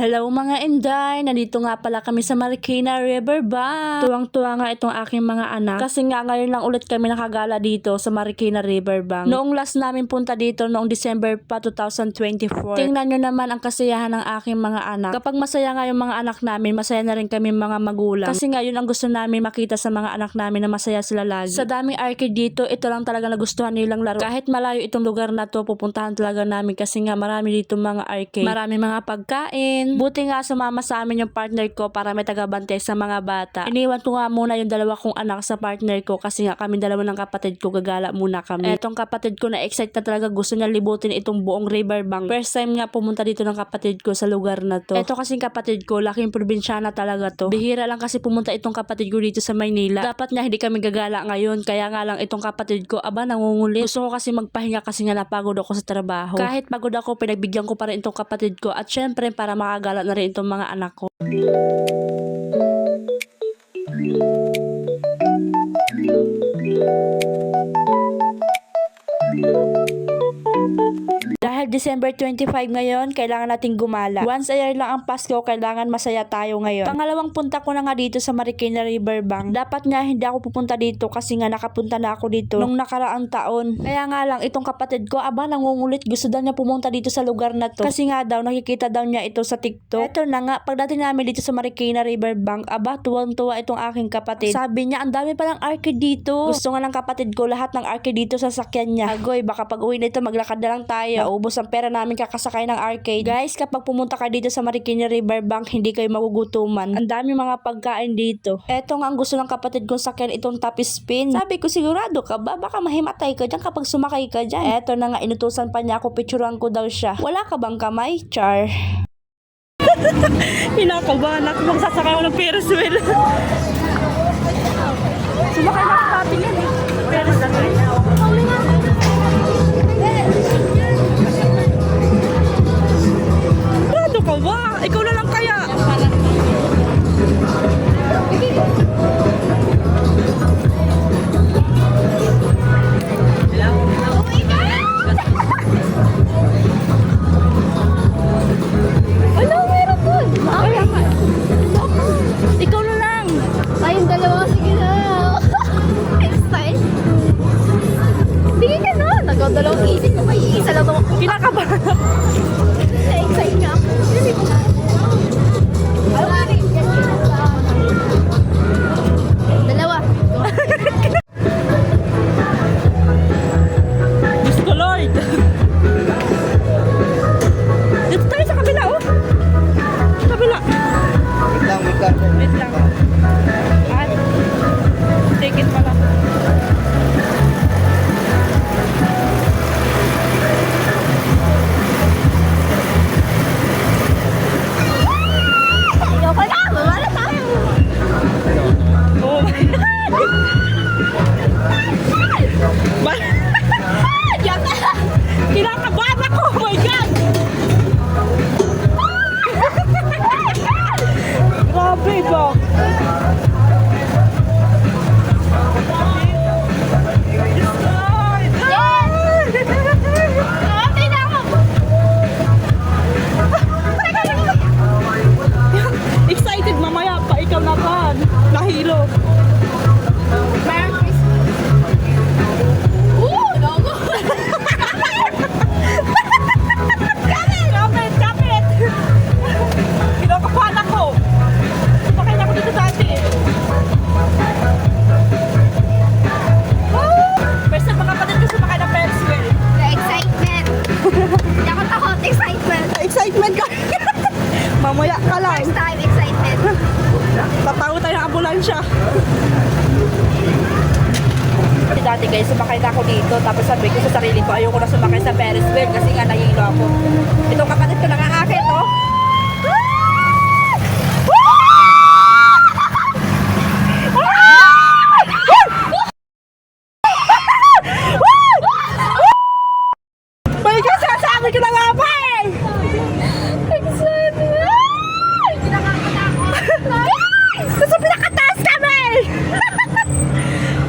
Hello mga Inday! Nandito nga pala kami sa Marikina Riverbank. Tuwang-tuwa nga itong aking mga anak kasi nga ngayon lang ulit kami nakagala dito sa Marikina Riverbank. Noong last namin punta dito noong December pa 2024. Tingnan nyo naman ang kasiyahan ng aking mga anak. Kapag masaya nga yung mga anak namin, masaya na rin kami mga magulang. Kasi nga yun ang gusto namin makita sa mga anak namin na masaya sila lagi. Sa daming arcade dito, ito lang talaga nagustuhan nilang laro. Kahit malayo itong lugar na to, pupuntahan talaga namin kasi nga marami dito mga arcade. Marami mga pagkain. Buti nga sumama sa amin yung partner ko para may tagabantay sa mga bata. Iniwan ko nga muna yung dalawa kong anak sa partner ko kasi nga kami dalawa ng kapatid ko gagala muna kami. Etong kapatid ko na excited na talaga, gusto niya libutin itong buong riverbank. First time nga pumunta dito ng kapatid ko sa lugar na to. Eto kasing kapatid ko, laking probinsyana talaga to. Bihira lang kasi pumunta itong kapatid ko dito sa Maynila. Dapat nga hindi kami gagala ngayon, kaya nga lang itong kapatid ko, aba nangungulit. Gusto ko kasi magpahinga kasi nga napagod ako sa trabaho. Kahit pagod ako, pinagbigyan ko pa rin itong kapatid ko at syempre para makagala na rin itong mga anak ko. Dahil December 25 ngayon, kailangan nating gumala. Once a year lang ang Pasko, kailangan masaya tayo ngayon. Pangalawang punta ko na nga dito sa Marikina Riverbank. Dapat nga hindi ako pupunta dito kasi nga nakapunta na ako dito nung nakaraang taon. Kaya nga lang, itong kapatid ko, aba nangungulit, gusto daw niya pumunta dito sa lugar na to. Kasi nga daw, nakikita daw niya ito sa TikTok. Eto na nga, pagdating namin dito sa Marikina Riverbank, aba tuwang-tuwa itong aking kapatid. Sabi niya, ang dami palang arcade dito. Gusto nga ng kapatid ko lahat ng arcade dito sa sakyan niya. Agoy, baka pag uwi nito maglakad na lang tayo. Ubos ang pera namin kakasakay ng arcade. Guys, kapag pumunta ka dito sa Marikina Riverbank, hindi kayo magugutuman. Ang dami mga pagkain dito. Eto nga ang gusto ng kapatid kong sakyan, itong top spin. Sabi ko, sigurado ka ba? Baka mahimatay ka dyan kapag sumakay ka dyan. Eto na nga, inutusan pa niya ako, picturean ko daw siya. Wala ka bang kamay, Char? Hinakabahan ako, magsasakay ako ng Ferris wheel. Sumakay na ako natin yan eh. Ferris wheel. Ikaw na lang kaya. Ano, meron doon? Ikaw na lang. Tayong dalawa, sige na. Style. Sige ka na. Nagdadalawang isip ko. May isa lang ako. Kinakabahan. Excited nga ako. Dalawa. Diyos ko, Lord. Dito tayo sa kabila, oh. Kabila. Wait lang. At, ticket pala. Ayoko na. Mawala tayo. Oh my God. Diyan na. Kinakabahan ako, oh my God. Grabe ba? Okay na ako. Excited mamaya pa, ikaw na pa. Nahilo. Merry Christmas. Logo. Kapit! Kinakabahan ako. Sumakay na ako dito dati. First time mga kapatid ko sumakay ng Ferris wheel. The excitement. Hindi ako takot. Excitement. Excitement ka. Mamaya ka lang. First time excitement. Tatawa tayo ng ambulansya. Dati guys, sumakay na ako dito. Tapos sabi ko sa sarili ko, ayoko na sumakay sa Ferris wheel kasi nga nahilo ako. Itong kapatid ko nang-aakit, oh. May kasasabi ko na nga ba eh! Excitement. Nasa pinakataas kami!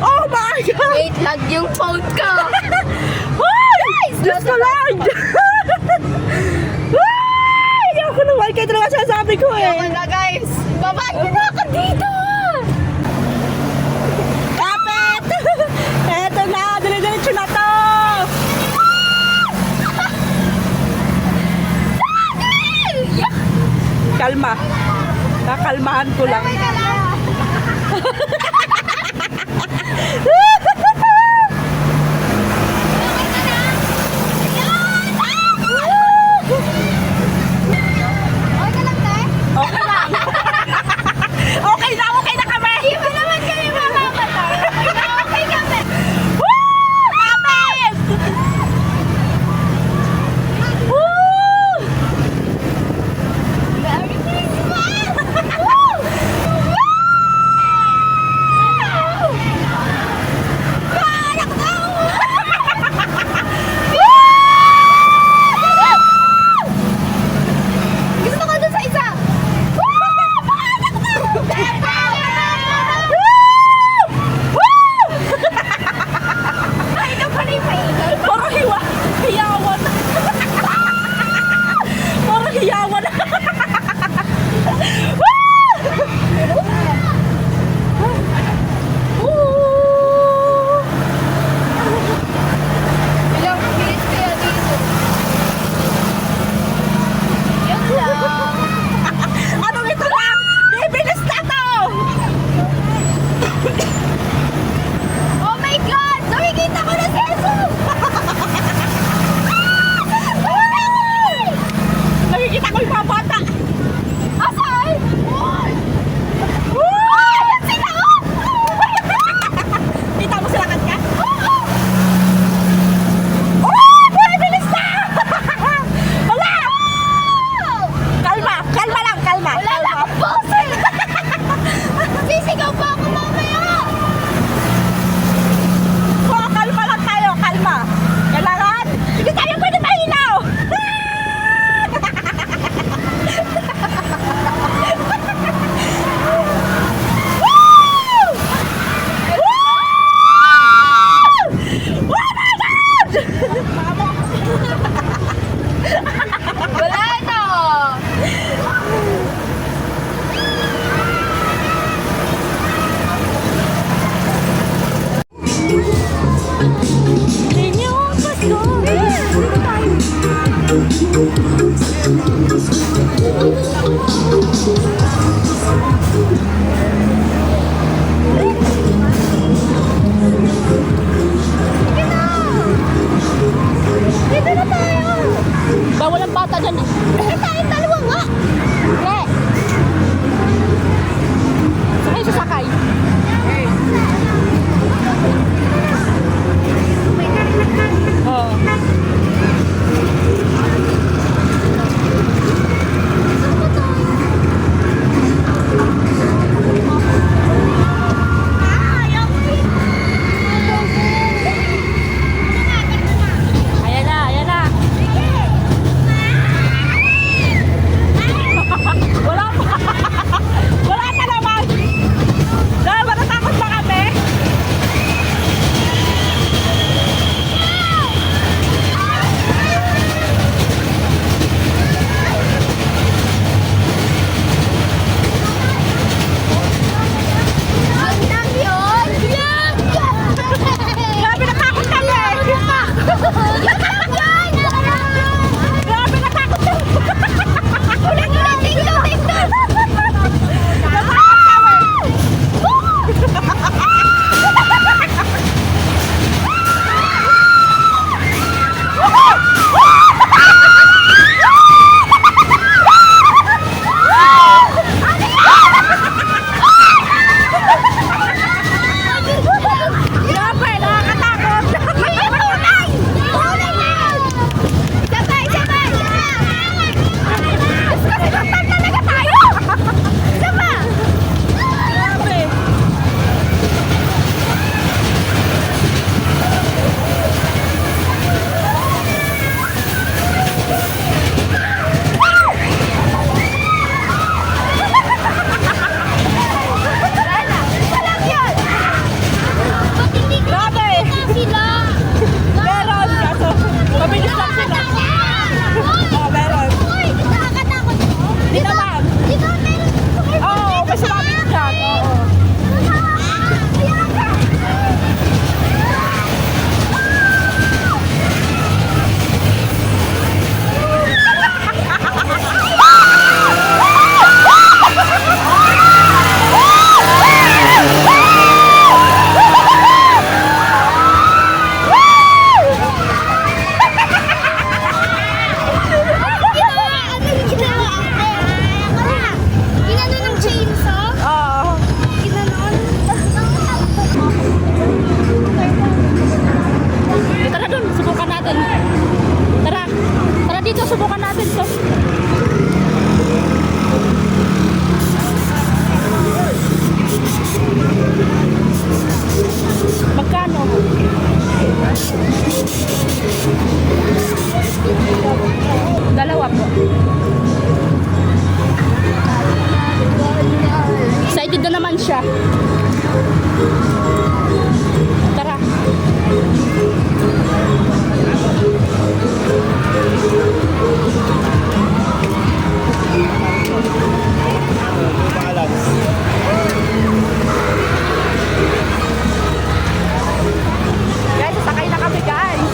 Oh my God! Wait lang yung phone ko. Hoy! Diyos ko Lord! Ay! Ayoko nga sinasabi ko eh. Wala guys. Babaan mo na ako dito. Kapit! Eto na, dali-diretso na to! Kalma. Kakalmahan ko lang. Sabay ka lang. Okay ka lang, te? Okay lang. Okay na kami! Di ba naman kayo mamamatay? Okay kami. Kapit! Woo! Merry Christmas! Gusto ko dun sa isa! Ay, ikaw pa rin maingay. Puro hiyawan. Puro hiyawan. Ilang minutes kaya dito? Yun lang. Anong ito lang? Bibilis na to! Oh my God! Nakikita ko na si Jesus! Nakikita ko yung mga bata. Asan? Woo! Ayan sila! Kita mo sila kanya? Oh! Oh! Bibilis na! Wala! Kalma lang, kalma. Wala na akong boses! Sisigaw pa ako mamaya! Oh, kalma lang tayo, kalma. Kailangan, hindi tayo pwede mahinaw. Wala na! Inyong Pasko. Dito na tayo! Bawal ang bata dyan. Eh, tayong dalawa nga! Pre. Sakay sa sakay. Oo. Ayan na, ayan na. Susunod na naman siya. Tara. Guys, sasakay na kami, guys.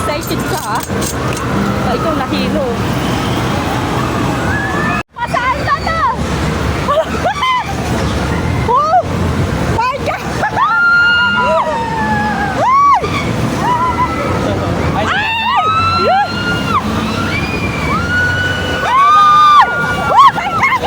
Excited ka, ha? Ba, ikaw nahilo. Pasaan ka na? Oh! My God! Ay! Yeah! Oh my God!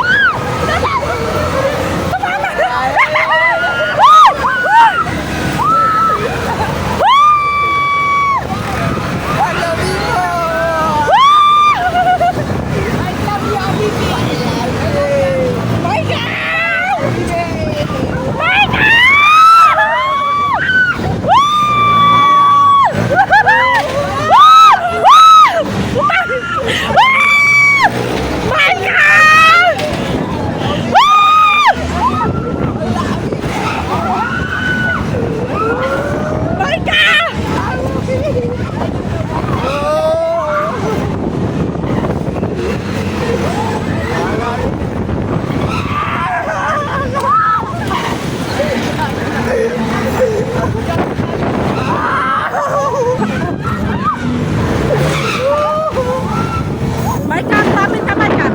Marka, kumapit ka, Marka.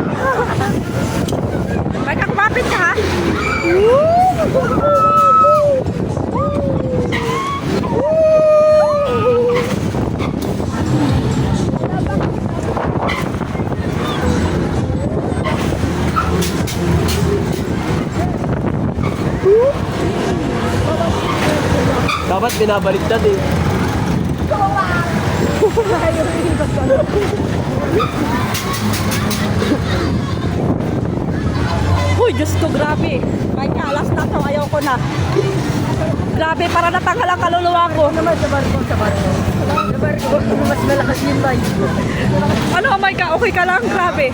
Marka, kumapit ka, ha? Dapat binabaliktad eh. Uy, Diyos ko, grabe. Marka, last na to, ayaw ko na. Grabe, para natanggal ang kaluluwa ko. Naman sa barko. Sa barko, mas malakas yung bay. Ano, Marka, okay ka lang? Grabe.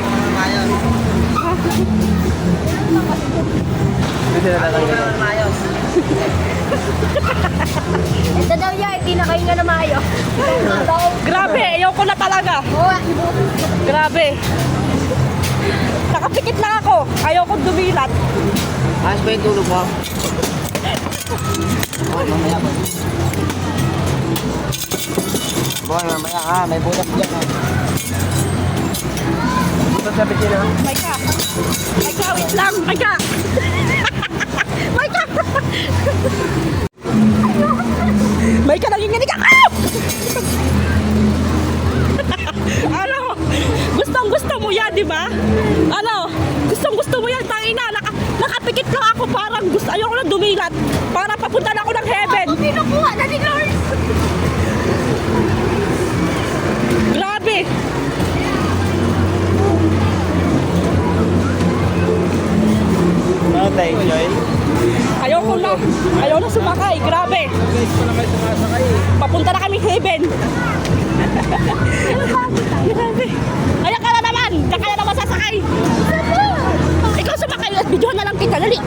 Hindi na tatanggal. Ito daw niya, hindi na kayo nga na maayo. Grabe, ayaw ko na talaga. Grabe. Nakapikit lang ako. Ayaw kong dumilat. Ayos ba yung tulog mo? Boy, mamaya ba? Boy, mamaya ha. May butas dyan ha. Butas na bitin ha. Marka. Marka, wait lang. Marka. Marka. Marka, nanginginig ako! Ano? Gustong-gusto mo yan, di ba? Ano? Gustong-gusto mo yan, tangina. Nakapikit lang ako, parang gusto. Ayoko na dumilat. Para papunta na ako ng heaven. Ako kinukuha na ni Lord. Grabe. Ano tayo, Joel? Ayoko na. Ayaw na sumakay. Grabe. Guys, ko na kayo sumasakay eh. Papunta na kami heaven. Grabe. Ayan ka na naman. Diyan ka na naman sasakay. Ikaw sumakay at videohan na lang kita. Dali.